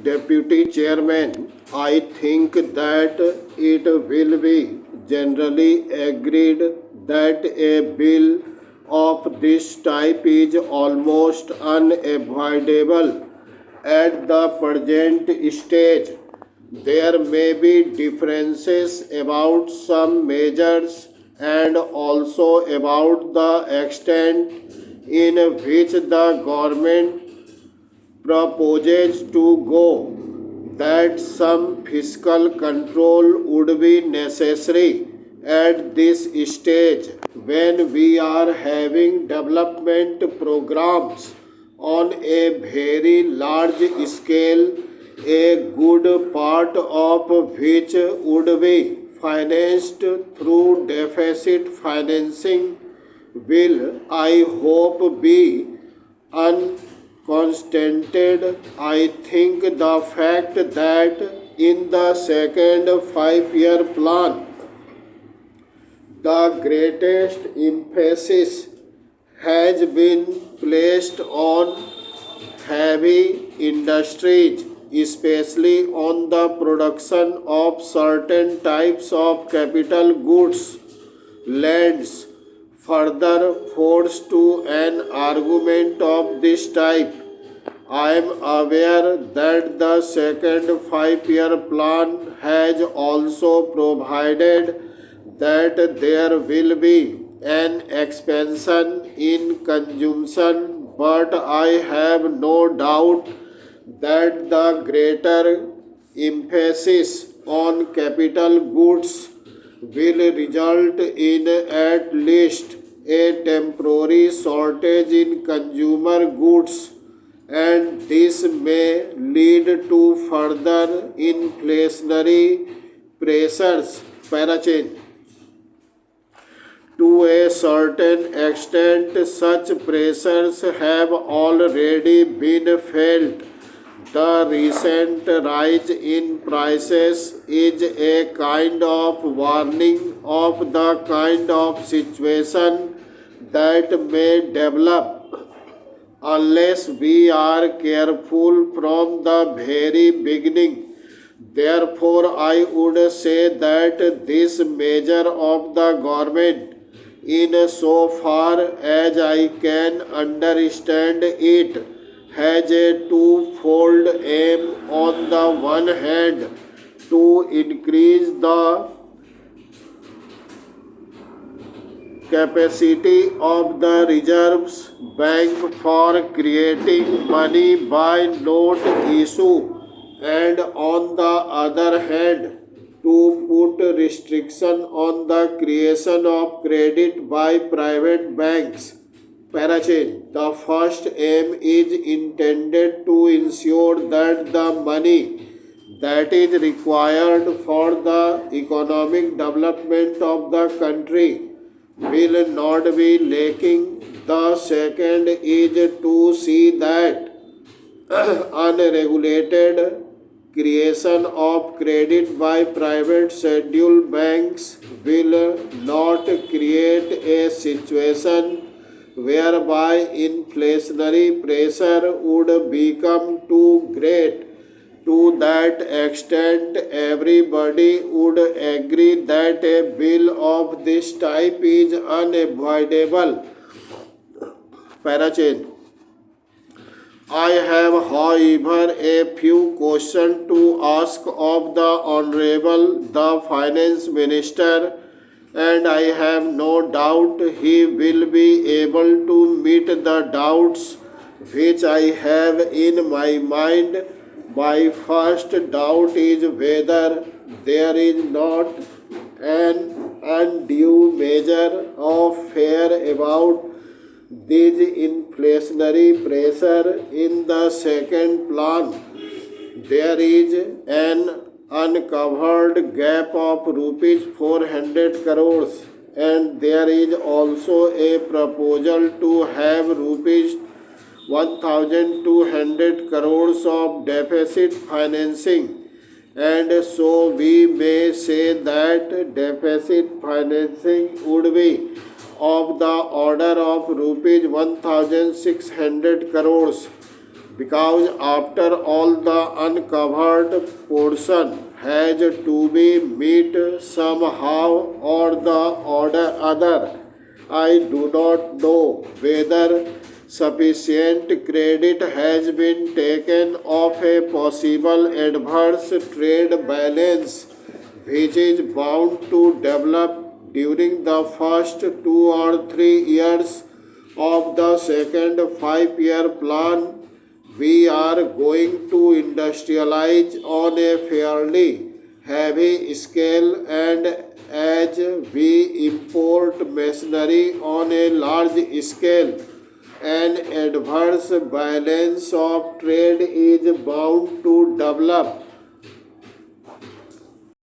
Deputy Chairman, I think that it will be generally agreed that a bill of this type is almost unavoidable at the present stage. There may be differences about some measures and also about the extent in which the government proposes to go, that some fiscal control would be necessary at this stage when we are having development programs on a very large scale, a good part of which would be financed through deficit financing will, I hope, be unconstrained. I think the fact that in the second 5 year plan, the greatest emphasis has been placed on heavy industries, especially on the production of certain types of capital goods, lends further force to an argument of this type. I am aware that the second 5 year plan has also provided that there will be an expansion in consumption, but I have no doubt that the greater emphasis on capital goods will result in at least a temporary shortage in consumer goods, and this may lead to further inflationary pressures. Parachain. To a certain extent, such pressures have already been felt. The recent rise in prices is a kind of warning of the kind of situation that may develop unless we are careful from the very beginning. Therefore, I would say that this measure of the government, in so far as I can understand it, has a twofold aim. On the one hand, to increase the capacity of the reserves bank for creating money by note issue, and on the other hand, to put restriction on the creation of credit by private banks. Parachain. The first aim is intended to ensure that the money that is required for the economic development of the country will not be lacking. The second is to see that unregulated creation of credit by private scheduled banks will not create a situation whereby inflationary pressure would become too great. To that extent, everybody would agree that a bill of this type is unavoidable. Parachain. I have, however, a few questions to ask of the Honorable the Finance Minister, and I have no doubt he will be able to meet the doubts which I have in my mind. My first doubt is whether there is not an undue measure of fear about this inflationary pressure in the second plan. There is an uncovered gap of rupees 400 crores, and there is also a proposal to have rupees 1200 crores of deficit financing, and so we may say that deficit financing would be of the order of rupees 1600 crores, because after all the uncovered portion has to be met somehow or the other. I do not know whether sufficient credit has been taken of a possible adverse trade balance which is bound to develop during the first 2 or 3 years of the second 5-year plan. We are going to industrialize on a fairly heavy scale, and as we import machinery on a large scale, an adverse balance of trade is bound to develop.